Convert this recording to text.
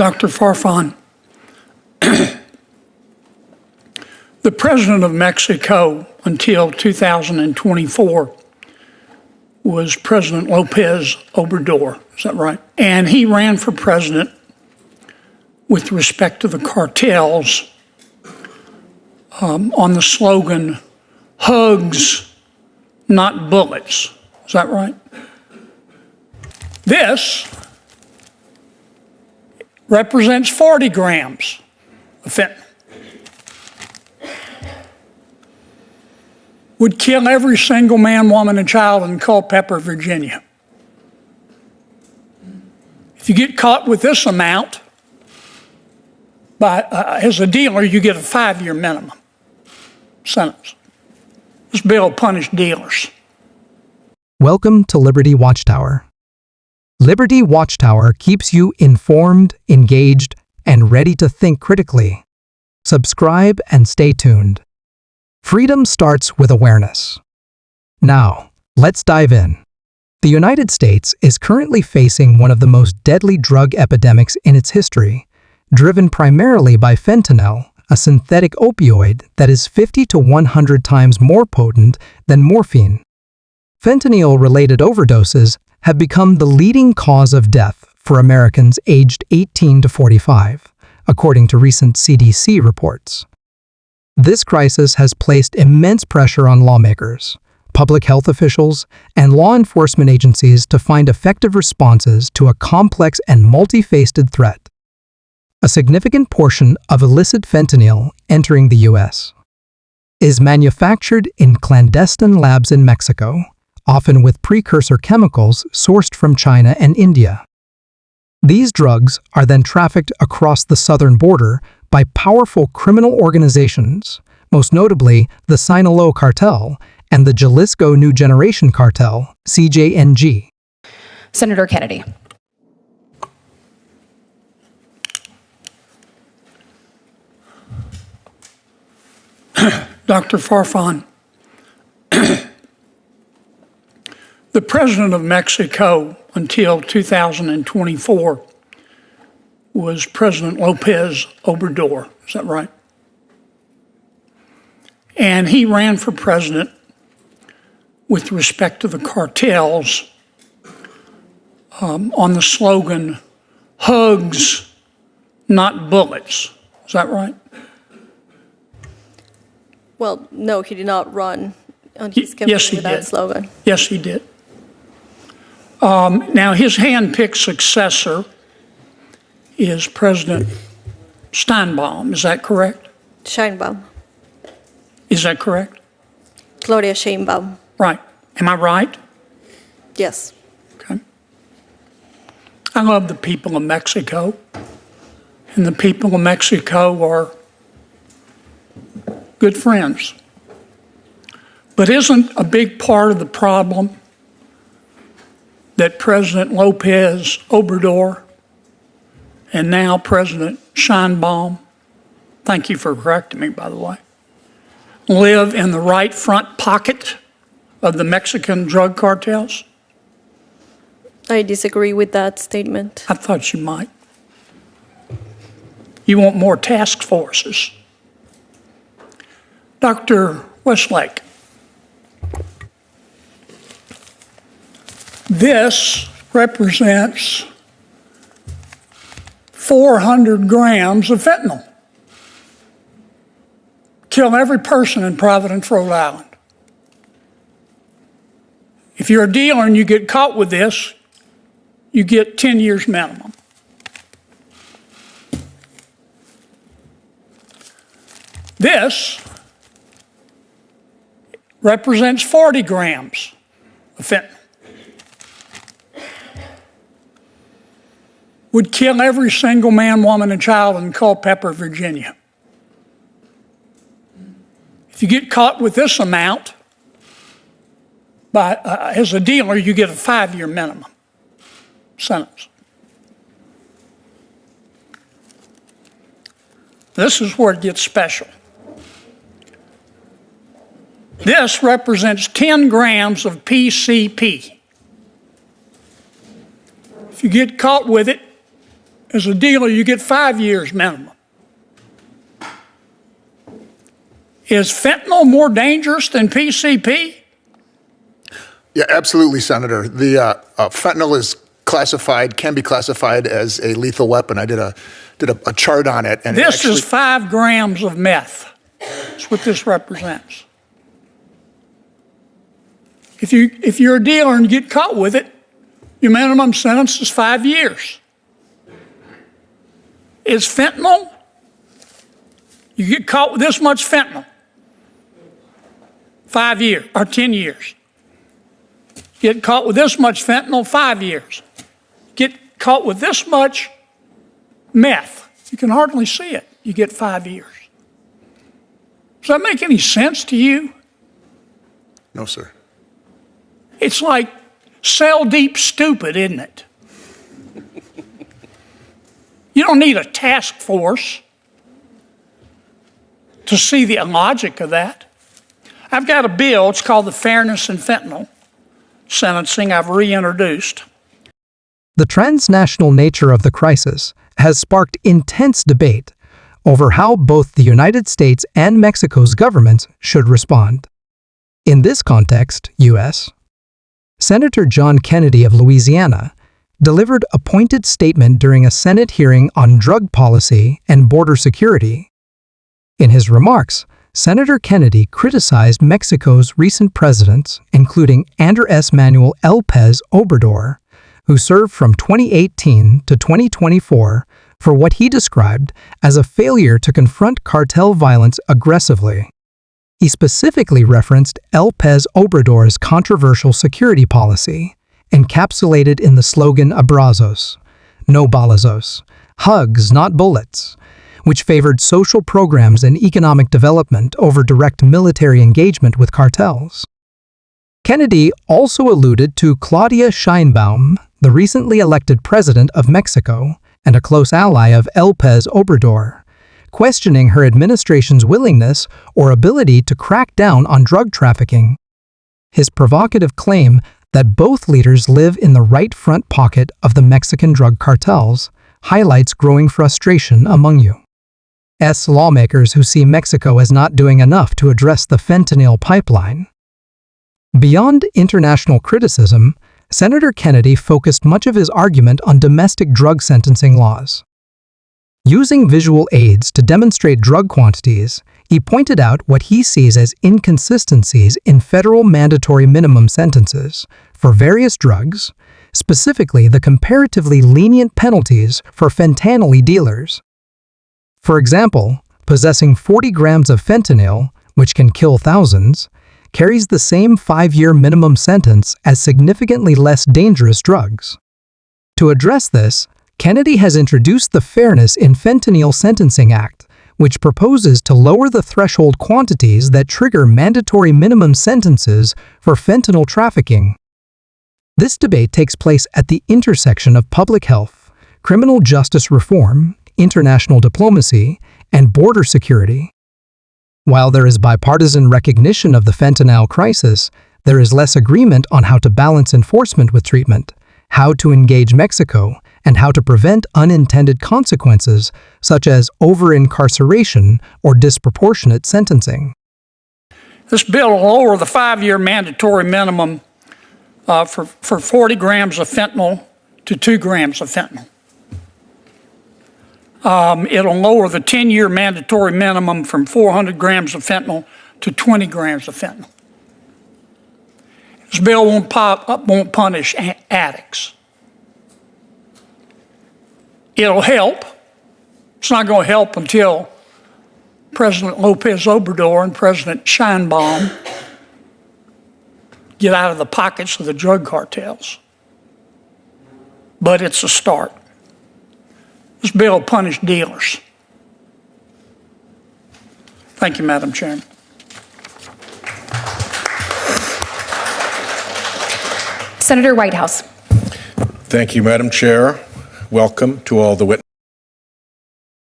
Dr. Farfan, the president of Mexico until 2024 was President López Obrador, is that right? And he ran for president with respect to the cartels on the slogan, hugs, not bullets, is that right? This represents 40 grams of fentanyl. Would kill every single man, woman, and child in Culpeper, Virginia. If you get caught with this amount, as a dealer, you get a 5-year minimum sentence. This bill will punish dealers. Welcome to Liberty Watchtower. Liberty Watchtower keeps you informed, engaged, and ready to think critically. Subscribe and stay tuned. Freedom starts with awareness. Now, let's dive in. The United States is currently facing one of the most deadly drug epidemics in its history, driven primarily by fentanyl, a synthetic opioid that is 50 to 100 times more potent than morphine. Fentanyl-related overdoses have become the leading cause of death for Americans aged 18 to 45, according to recent CDC reports. This crisis has placed immense pressure on lawmakers, public health officials, and law enforcement agencies to find effective responses to a complex and multifaceted threat. A significant portion of illicit fentanyl entering the U.S. is manufactured in clandestine labs in Mexico, often with precursor chemicals sourced from China and India. These drugs are then trafficked across the southern border by powerful criminal organizations, most notably the Sinaloa cartel and the Jalisco New Generation cartel, CJNG. Senator Kennedy. Dr. Farfan, the president of Mexico until 2024 was President López Obrador, is that right? And he ran for president with respect to the cartels on the slogan, hugs, not bullets, is that right? Well, no, he did not run on his campaign with that slogan. Yes, he did. Now, his hand-picked successor is President Sheinbaum, is that correct? Sheinbaum. Is that correct? Claudia Sheinbaum. Right. Am I right? Yes. Okay. I love the people of Mexico, and the people of Mexico are good friends. But isn't a big part of the problem that President López Obrador and now President Sheinbaum, thank you for correcting me, by the way, live in the right front pocket of the Mexican drug cartels? I disagree with that statement. I thought you might. You want more task forces. Dr. Westlake, this represents 400 grams of fentanyl. Kill every person in Providence, Rhode Island. If you're a dealer and you get caught with this, you get 10 years minimum. This represents 40 grams of fentanyl. Would kill every single man, woman, and child in Culpeper, Virginia. If you get caught with this amount, as a dealer, you get a 5-year minimum sentence. This is where it gets special. This represents 10 grams of PCP. If you get caught with it, As a dealer, you get 5 years minimum. Is fentanyl more dangerous than PCP? Yeah, absolutely, Senator. The fentanyl is can be classified as a lethal weapon. I did a chart on it. And this is 5 grams of meth. That's what this represents. If you're a dealer and you get caught with it, your minimum sentence is 5 years. Is fentanyl? You get caught with this much fentanyl, 5 years or 10 years. Get caught with this much fentanyl, 5 years. Get caught with this much meth, you can hardly see it, you get 5 years. Does that make any sense to you? No, sir. It's like cell deep stupid, isn't it? You don't need a task force to see the logic of that. I've got a bill, it's called the Fairness in Fentanyl Sentencing, I've reintroduced. The transnational nature of the crisis has sparked intense debate over how both the United States and Mexico's governments should respond. In this context, U.S. Senator John Kennedy of Louisiana delivered a pointed statement during a Senate hearing on drug policy and border security. In his remarks, Senator Kennedy criticized Mexico's recent presidents, including Andrés Manuel López Obrador, who served from 2018 to 2024 for what he described as a failure to confront cartel violence aggressively. He specifically referenced López Obrador's controversial security policy, encapsulated in the slogan Abrazos, no balazos, hugs, not bullets, which favored social programs and economic development over direct military engagement with cartels. Kennedy also alluded to Claudia Sheinbaum, the recently elected president of Mexico and a close ally of López Obrador, questioning her administration's willingness or ability to crack down on drug trafficking. His provocative claim that both leaders live in the right front pocket of the Mexican drug cartels highlights growing frustration among U.S. lawmakers who see Mexico as not doing enough to address the fentanyl pipeline. Beyond international criticism, Senator Kennedy focused much of his argument on domestic drug sentencing laws. Using visual aids to demonstrate drug quantities, he pointed out what he sees as inconsistencies in federal mandatory minimum sentences for various drugs, specifically the comparatively lenient penalties for fentanyl dealers. For example, possessing 40 grams of fentanyl, which can kill thousands, carries the same 5-year minimum sentence as significantly less dangerous drugs. To address this, Kennedy has introduced the Fairness in Fentanyl Sentencing Act, which proposes to lower the threshold quantities that trigger mandatory minimum sentences for fentanyl trafficking. This debate takes place at the intersection of public health, criminal justice reform, international diplomacy, and border security. While there is bipartisan recognition of the fentanyl crisis, there is less agreement on how to balance enforcement with treatment, how to engage Mexico, and how to prevent unintended consequences such as over-incarceration or disproportionate sentencing. This bill will lower the 5-year mandatory minimum for 40 grams of fentanyl to 2 grams of fentanyl. It'll lower the 10-year mandatory minimum from 400 grams of fentanyl to 20 grams of fentanyl. This bill won't punish addicts. It'll help. It's not going to help until President López Obrador and President Sheinbaum get out of the pockets of the drug cartels. But it's a start. This bill will punish dealers. Thank you, Madam Chairman. Senator Whitehouse. Thank you, Madam Chair. Welcome to all the witnesses.